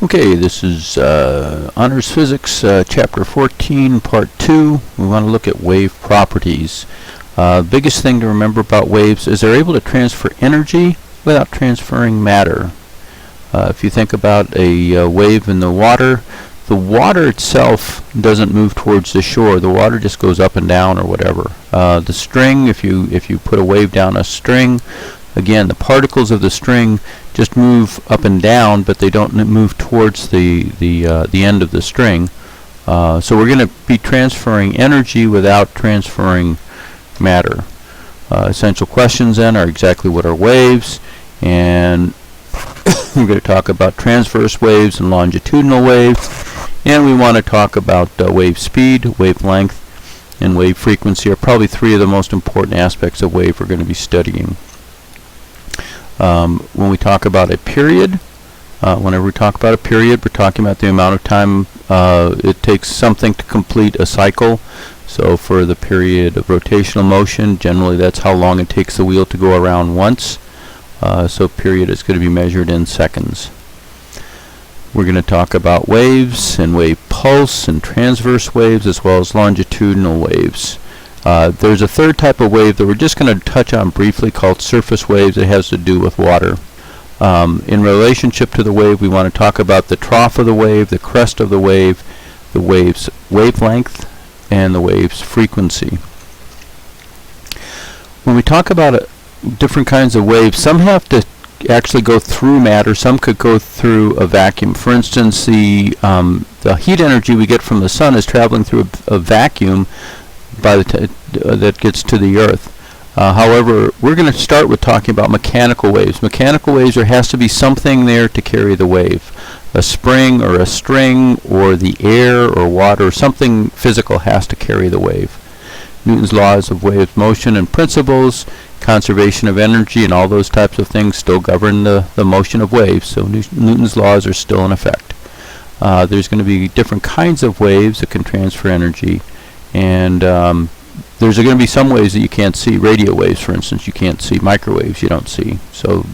Okay, this is Honors Physics, Chapter 14, Part 2. We want to look at wave properties. Biggest thing to remember about waves is they're able to transfer energy without transferring matter. If you think about a wave in the water itself doesn't move towards the shore. The water just goes up and down or whatever. The string, if you put a wave down a string, again, the particles of the string just move up and down, but they don't move towards the end of the string. So we're going to be transferring energy without transferring matter. Essential questions then are exactly what are waves, and we're going to talk about transverse waves and longitudinal waves, and we want to talk about wave speed, wavelength, and wave frequency are probably three of the most important aspects of wave we're going to be studying. When we talk about a period, whenever we talk about a period, we're talking about the amount of time it takes something to complete a cycle. So for the period of rotational motion, generally that's how long it takes the wheel to go around once. So period is going to be measured in seconds. We're going to talk about waves and wave pulse and transverse waves as well as longitudinal waves. There's a third type of wave that we're just going to touch on briefly called surface waves. It has to do with water. In relationship to the wave, we want to talk about the trough of the wave, the crest of the wave's wavelength, and the wave's frequency. When we talk about different kinds of waves, some have to actually go through matter, some could go through a vacuum. For instance, the heat energy we get from the sun is traveling through a vacuum by the that gets to the earth. However, we're going to start with talking about mechanical waves. Mechanical waves, there has to be something there to carry the wave. A spring or a string or the air or water, something physical has to carry the wave. Newton's laws of wave motion and principles, conservation of energy, and all those types of things still govern the motion of waves. So Newton's laws are still in effect. There's going to be different kinds of waves that can transfer energy. And there's going to be some waves that you can't see. Radio waves, for instance, you can't see. Microwaves you don't see. So,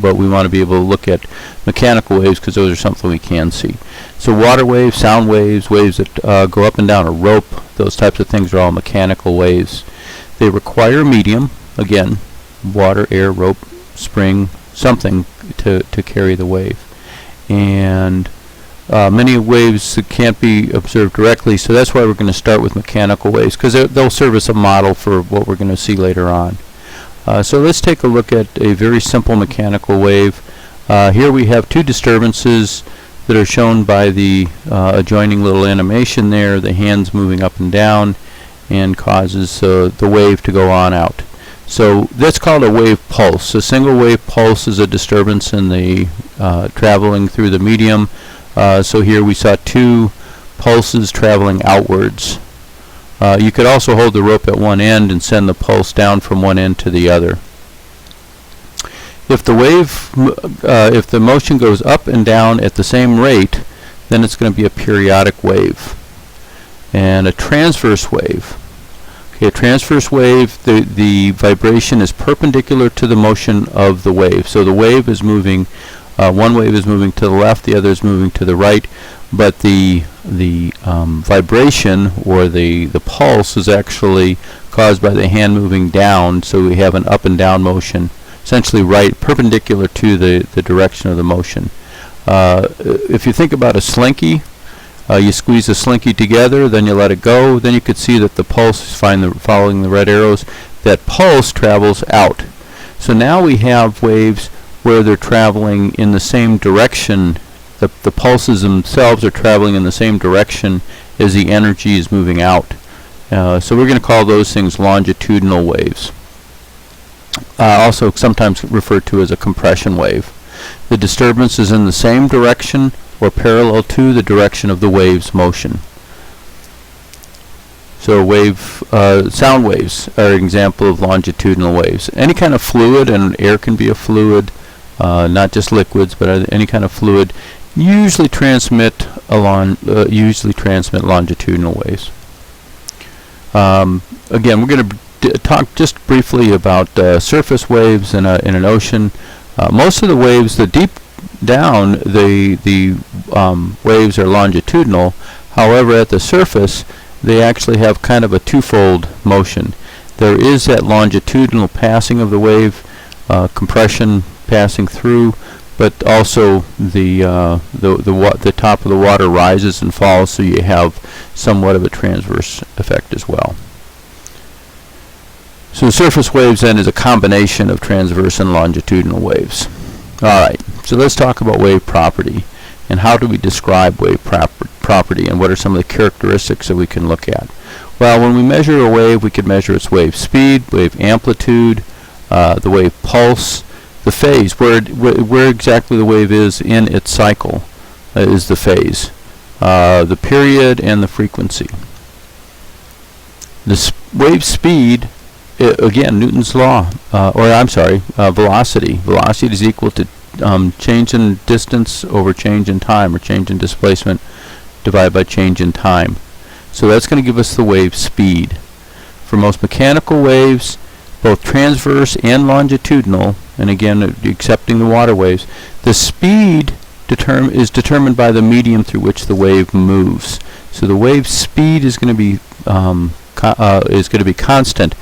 but we want to be able to look at mechanical waves because those are something we can see. So water waves, sound waves, waves that go up and down a rope, those types of things are all mechanical waves. They require a medium, again, water, air, rope, spring, something to carry the wave. And many waves that can't be observed directly, so that's why we're going to start with mechanical waves, because they'll serve as a model for what we're going to see later on. So let's take a look at a very simple mechanical wave. Here we have two disturbances that are shown by the adjoining little animation there, the hands moving up and down, and causes the wave to go on out. So that's called a wave pulse. A single wave pulse is a disturbance in the traveling through the medium. So here we saw two pulses traveling outwards. You could also hold the rope at one end and send the pulse down from one end to the other. If the if the motion goes up and down at the same rate, then it's going to be a periodic wave. And a transverse wave. Okay, a transverse wave, the vibration is perpendicular to the motion of the wave. So the wave is moving. One wave is moving to the left, the other is moving to the right, but the vibration or the pulse is actually caused by the hand moving down, so we have an up and down motion, essentially right, perpendicular to the direction of the motion. If you think about a slinky, you squeeze the slinky together, then you let it go, then you could see that the pulse is following the red arrows. That pulse travels out. So now we have waves where they're traveling in the same direction. The pulses themselves are traveling in the same direction as the energy is moving out. So we're going to call those things longitudinal waves. Also sometimes referred to as a compression wave. The disturbance is in the same direction or parallel to the direction of the wave's motion. So sound waves are an example of longitudinal waves. Any kind of fluid, and air can be a fluid, not just liquids, but any kind of fluid, usually transmit longitudinal waves. Again, we're going to talk just briefly about surface waves in an ocean. Most of the waves, the down, the waves are longitudinal. However, at the surface, they actually have kind of a twofold motion. There is that longitudinal passing of the wave, compression passing through, but also the top of the water rises and falls, so you have somewhat of a transverse effect as well. So the surface waves then is a combination of transverse and longitudinal waves. Alright, so let's talk about wave property, and how do we describe wave property, and what are some of the characteristics that we can look at. Well, when we measure a wave, we can measure its wave speed, wave amplitude, the wave pulse, the phase, where exactly the wave is in its cycle is the phase, the period, and the frequency. The wave speed, again, Newton's law, velocity. Velocity is equal to change in distance over change in time, or change in displacement divided by change in time. So that's going to give us the wave speed. For most mechanical waves, both transverse and longitudinal, and again, accepting the water waves, the speed is determined by the medium through which the wave moves. So the wave speed is going to be constant.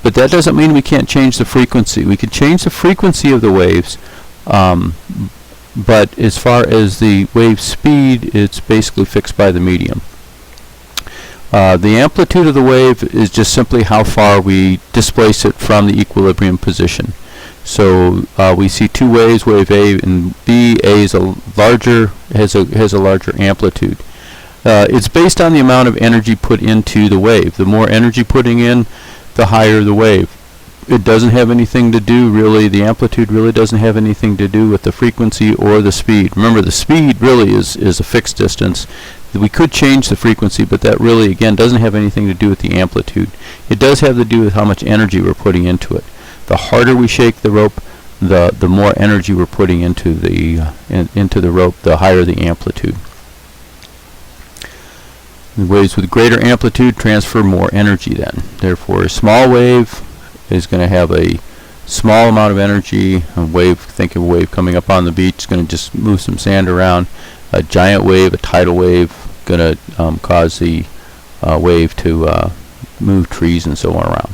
But that doesn't mean we can't change the frequency. We can change the frequency of the waves, but as far as the wave speed, it's basically fixed by the medium. The amplitude of the wave is just simply how far we displace it from the equilibrium position. So we see two waves, wave A and B. A is has a larger amplitude. It's based on the amount of energy put into the wave. The more energy putting in, the higher the wave. It doesn't have anything to do, really, the amplitude really doesn't have anything to do with the frequency or the speed. Remember, the speed really is a fixed distance. We could change the frequency, but that really, again, doesn't have anything to do with the amplitude. It does have to do with how much energy we're putting into it. The harder we shake the rope, the more energy we're putting into the rope, the higher the amplitude. The waves with greater amplitude transfer more energy then. Therefore, a small wave is going to have a small amount of energy. A wave, think of a wave coming up on the beach, is going to just move some sand around. A giant wave, a tidal wave, going to cause the wave to move trees and so on around.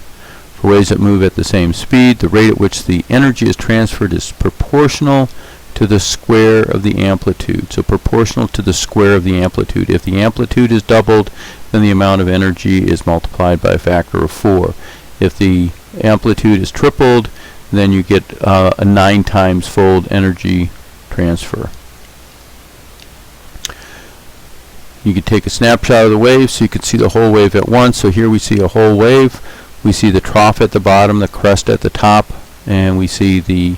For waves that move at the same speed, the rate at which the energy is transferred is proportional to the square of the amplitude. So proportional to the square of the amplitude. If the amplitude is doubled, then the amount of energy is multiplied by a factor of 4. If the amplitude is tripled, then you get a 9 times fold energy transfer. You could take a snapshot of the wave so you could see the whole wave at once. So here we see a whole wave. We see the trough at the bottom, the crest at the top, and we see the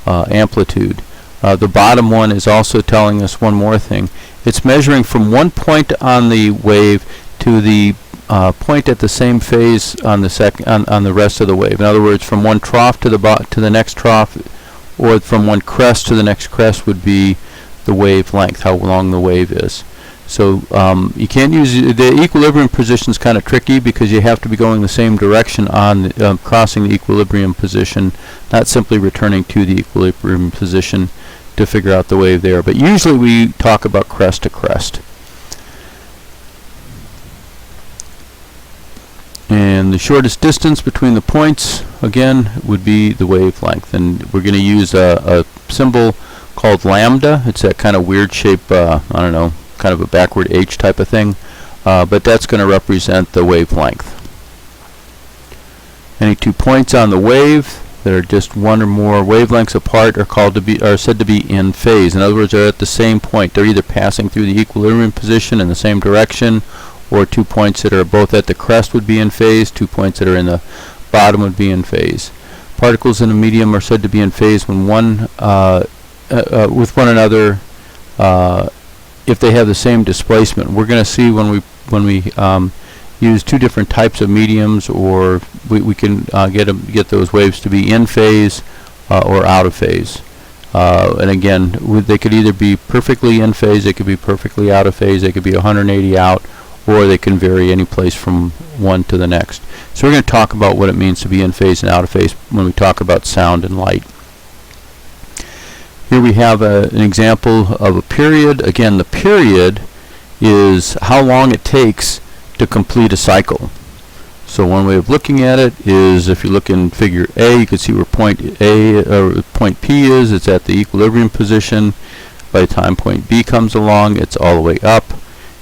amplitude. The bottom one is also telling us one more thing. It's measuring from one point on the wave to the point at the same phase on the rest of the wave. In other words, from one trough to the next trough, or from one crest to the next crest would be the wave length, how long the wave is. So you can't use the equilibrium position is kind of tricky because you have to be going the same direction on crossing the equilibrium position, not simply returning to the equilibrium position to figure out the wave there. But usually we talk about crest to crest. And the shortest distance between the points, again, would be the wavelength. And we're going to use a symbol called lambda. It's that kind of weird shape, I don't know, kind of a backward H type of thing. But that's going to represent the wavelength. Any two points on the wave that are just one or more wavelengths apart are said to be in phase. In other words, they're at the same point. They're either passing through the equilibrium position in the same direction, or 2 points that are both at the crest would be in phase, 2 points that are in the bottom would be in phase. Particles in a medium are said to be in phase when with one another if they have the same displacement. We're going to see when we use two different types of mediums, or we can get those waves to be in phase or out of phase. And again, they could either be perfectly in phase, they could be perfectly out of phase, they could be 180 out, or they can vary any place from one to the next. So we're going to talk about what it means to be in phase and out of phase when we talk about sound and light. Here we have an example of a period. Again, the period is how long it takes to complete a cycle. So one way of looking at it is, if you look in figure A, you can see where point P is. It's at the equilibrium position. By the time point B comes along, it's all the way up.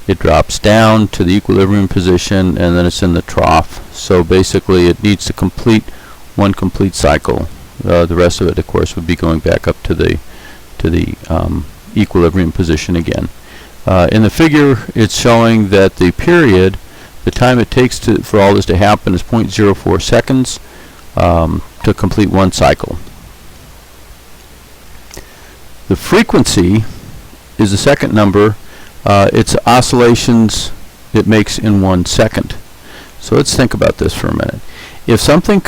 It drops down to the equilibrium position, and then it's in the trough. So basically, it needs to complete one complete cycle. The rest of it, of course, would be going back up to the equilibrium position again. In the figure, it's showing that the period, the time it takes for all this to happen, is 0.04 seconds to complete one cycle. The frequency is the second number. It's oscillations it makes in 1 second. So let's think about this for a minute. If something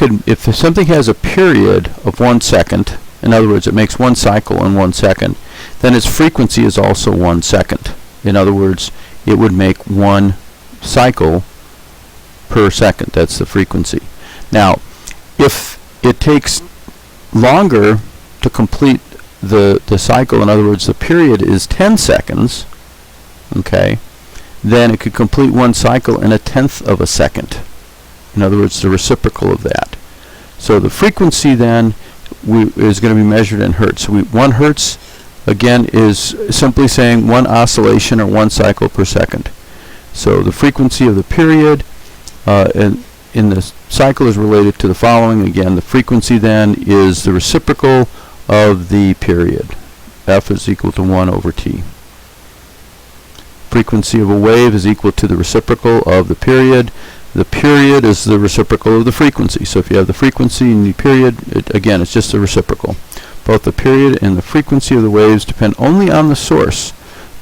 has a period of 1 second, in other words, it makes one cycle in 1 second, then its frequency is also 1 second. In other words, it would make one cycle per second. That's the frequency. Now, if it takes longer to complete the cycle, in other words, the period is 10 seconds, okay, then it could complete one cycle in 1/10 of a second. In other words, the reciprocal of that. So the frequency then is going to be measured in hertz. 1 hertz, again, is simply saying one oscillation or one cycle per second. So the frequency of the period in the cycle is related to the following. Again, the frequency then is the reciprocal of the period. F is equal to 1 over t. Frequency of a wave is equal to the reciprocal of the period. The period is the reciprocal of the frequency. So if you have the frequency and the period, again, it's just the reciprocal. Both the period and the frequency of the waves depend only on the source.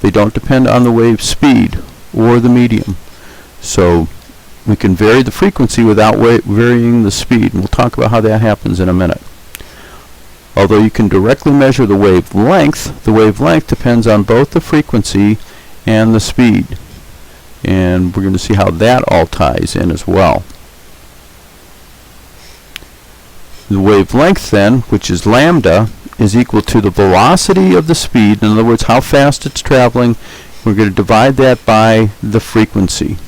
They don't depend on the wave speed or the medium. So we can vary the frequency without varying the speed, and we'll talk about how that happens in a minute. Although you can directly measure the wavelength depends on both the frequency and the speed. And we're going to see how that all ties in as well. The wavelength then, which is lambda, is equal to the velocity of the speed. In other words, how fast it's traveling. We're going to divide that by the frequency.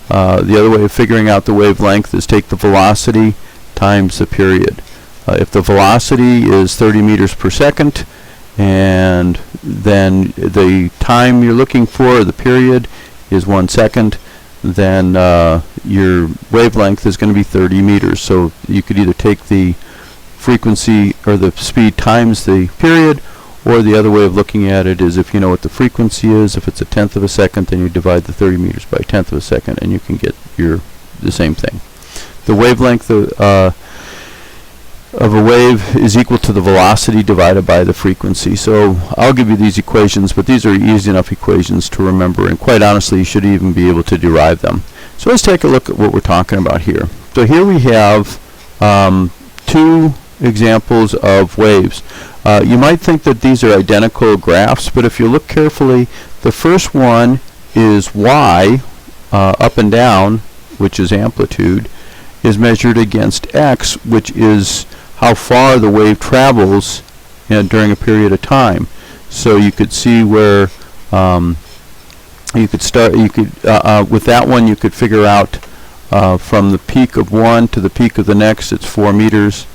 The other way of figuring out the wavelength is take the velocity times the period. If the velocity is 30 meters per second, and then the time you're looking for, the period, is 1 second, then your wavelength is going to be 30 meters. So you could either take the frequency or the speed times the period, or the other way of looking at it is, if you know what the frequency is, if it's 1/10 of a second, then you divide the 30 meters by 1/10 of a second, and you can get the same thing. The wavelength of a wave is equal to the velocity divided by the frequency. So I'll give you these equations, but these are easy enough equations to remember, and quite honestly, you should even be able to derive them. So let's take a look at what we're talking about here. So here we have two examples of waves. You might think that these are identical graphs, but if you look carefully, the first one is y, up and down, which is amplitude, is measured against x, which is how far the wave travels during a period of time. So you could see where with that one you could figure out from the peak of one to the peak of the next, it's 4 meters.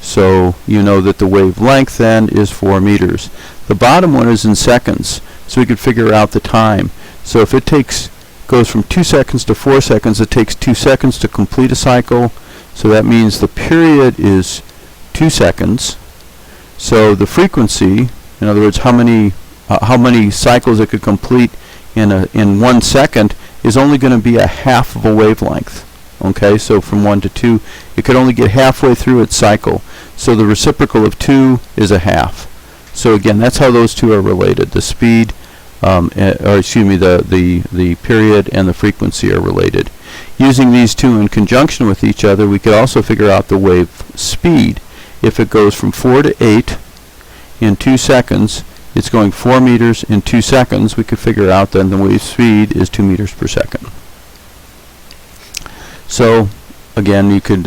So you know that the wavelength then is 4 meters. The bottom one is in seconds, so we could figure out the time. So if it goes from 2 seconds to 4 seconds, it takes 2 seconds to complete a cycle. So that means the period is 2 seconds. So the frequency, in other words, how many cycles it could complete in 1 second, is only going to be a half of a wavelength. Okay, so from 1 to 2, it could only get halfway through its cycle. So the reciprocal of 2 is a half. So again, that's how those two are related. The speed, the period and the frequency are related. Using these two in conjunction with each other, we could also figure out the wave speed. If it goes from 4 to 8 in 2 seconds, it's going 4 meters in 2 seconds. We could figure out then the wave speed is 2 meters per second. So again, you could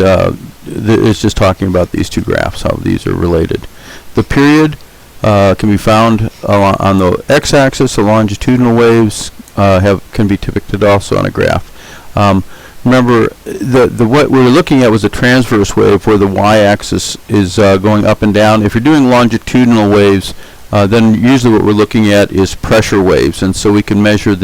it's just talking about these two graphs, how these are related. The period can be found on the x-axis. The longitudinal waves can be depicted also on a graph. Remember, what we were looking at was a transverse wave where the y-axis is going up and down. If you're doing longitudinal waves, then usually what we're looking at is pressure waves, and so we can measure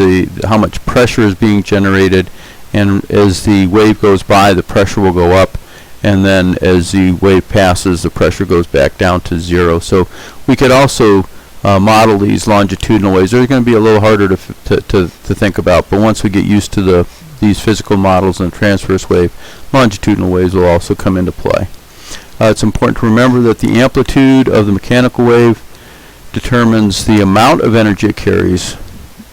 how much pressure is being generated, and as the wave goes by, the pressure will go up, and then as the wave passes, the pressure goes back down to zero. So we could also model these longitudinal waves. They're going to be a little harder to think about, but once we get used to these physical models and transverse wave, longitudinal waves will also come into play. It's important to remember that the amplitude of the mechanical wave determines the amount of energy it carries,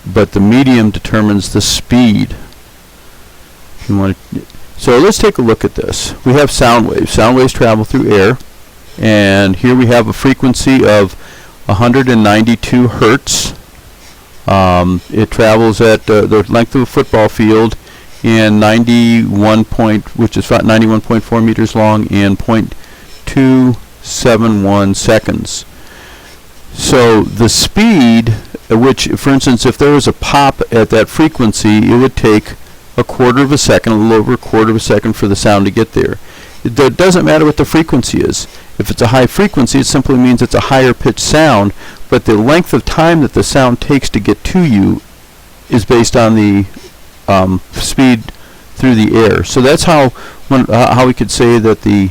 but the medium determines the speed. So let's take a look at this. We have sound waves. Sound waves travel through air, and here we have a frequency of 192 hertz. It travels at the length of a football field in 91.4 meters long in 0.271 seconds. So the speed, which, for instance, if there was a pop at that frequency, it would take a quarter of a second, a little over a quarter of a second for the sound to get there. It doesn't matter what the frequency is. If it's a high frequency, it simply means it's a higher pitched sound, but the length of time that the sound takes to get to you is based on the speed through the air. So that's how we could say that the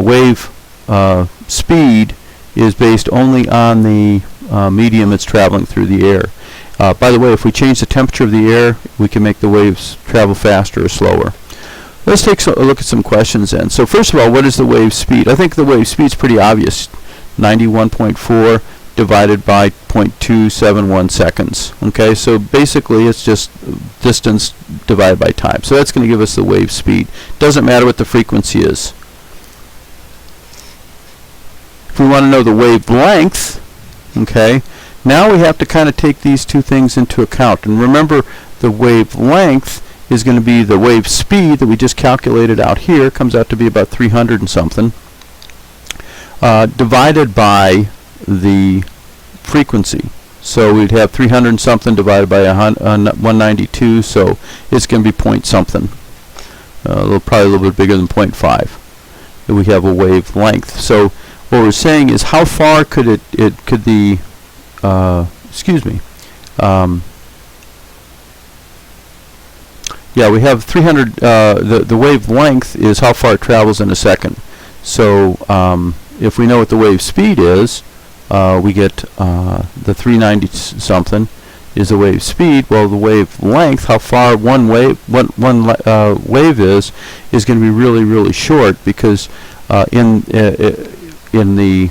wave speed is based only on the medium it's traveling through the air. By the way, if we change the temperature of the air, we can make the waves travel faster or slower. Let's take a look at some questions then. So first of all, what is the wave speed? I think the wave speed is pretty obvious. 91.4 divided by 0.271 seconds. Okay, so basically it's just distance divided by time. So that's going to give us the wave speed. Doesn't matter what the frequency is. If we want to know the wavelength, okay, now we have to kind of take these two things into account. And remember, the wavelength is going to be the wave speed that we just calculated out here, comes out to be about 300 and something, divided by the frequency. So we'd have 300 and something divided by 192, so it's going to be point something. Probably a little bit bigger than 0.5. We have a wavelength. So what we're saying is how far could yeah, we have 300, the wavelength is how far it travels in a second. So if we know what the wave speed is, we get the 390 something is the wave speed. Well, the wavelength, how far one wave is going to be really, really short, because in the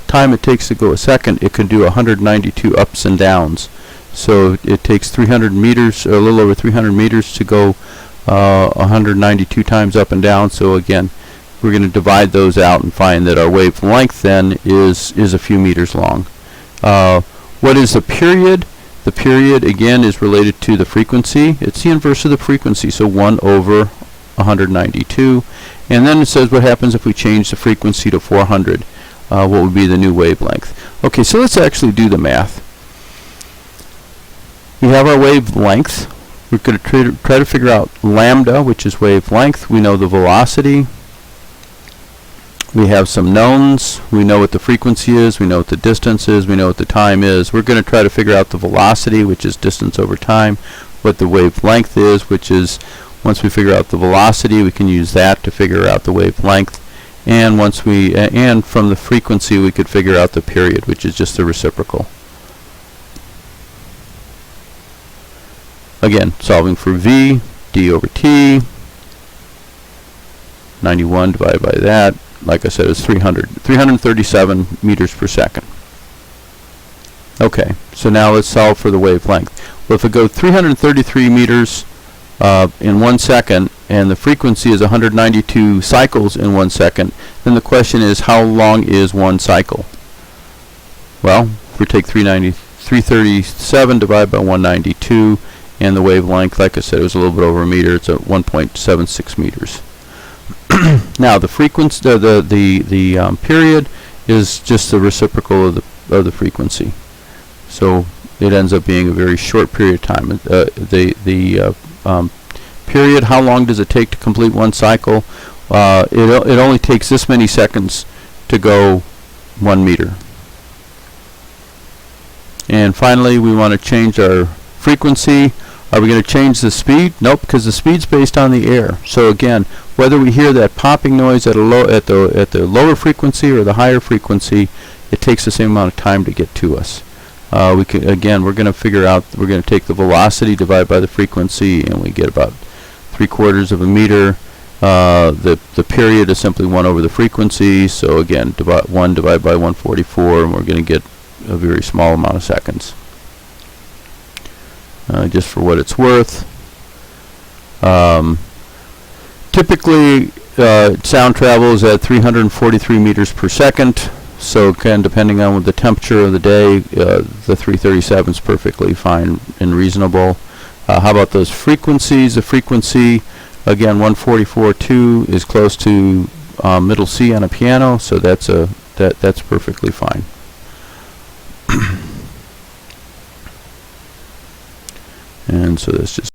time it takes to go a second, it can do 192 ups and downs. So it takes 300 meters, or a little over 300 meters, to go 192 times up and down. So again, we're going to divide those out and find that our wavelength then is a few meters long. What is the period? The period, again, is related to the frequency. It's the inverse of the frequency, so 1 over 192. And then it says what happens if we change the frequency to 400. What would be the new wavelength? Okay, so let's actually do the math. We have our wavelength. We're going to try to figure out lambda, which is wavelength. We know the velocity. We have some knowns. We know what the frequency is. We know what the distance is. We know what the time is. We're going to try to figure out the velocity, which is distance over time, what the wavelength is, which is, once we figure out the velocity, we can use that to figure out the wavelength. And once we and from the frequency, we could figure out the period, which is just the reciprocal. Again, solving for v, d over t, 91 divided by that, like I said, is 337 meters per second. Okay, so now let's solve for the wavelength. Well, if it goes 333 meters in 1 second, and the frequency is 192 cycles in 1 second, then the question is, how long is one cycle? Well, if we take 337 divided by 192, and the wavelength, like I said, it was a little bit over a meter. It's at 1.76 meters. Now the frequency, the period is just the reciprocal of the frequency. So it ends up being a very short period of time. Period, how long does it take to complete one cycle? It only takes this many seconds to go 1 meter. And finally, we want to change our frequency. Are we going to change the speed? Nope, because the speed's based on the air. So again, whether we hear that popping noise at the lower frequency or the higher frequency, it takes the same amount of time to get to us. We're going to figure out, we're going to take the velocity divided by the frequency, and we get about 3/4 of a meter. The period is simply 1 over the frequency. So again, 1 divided by 144, and we're going to get a very small amount of seconds. Just for what it's worth. Typically, sound travels at 343 meters per second. So again, depending on the temperature of the day, the 337 is perfectly fine and reasonable. How about those frequencies? The frequency, again, 144.2 is close to middle C on a piano, so that's perfectly fine. And so that's just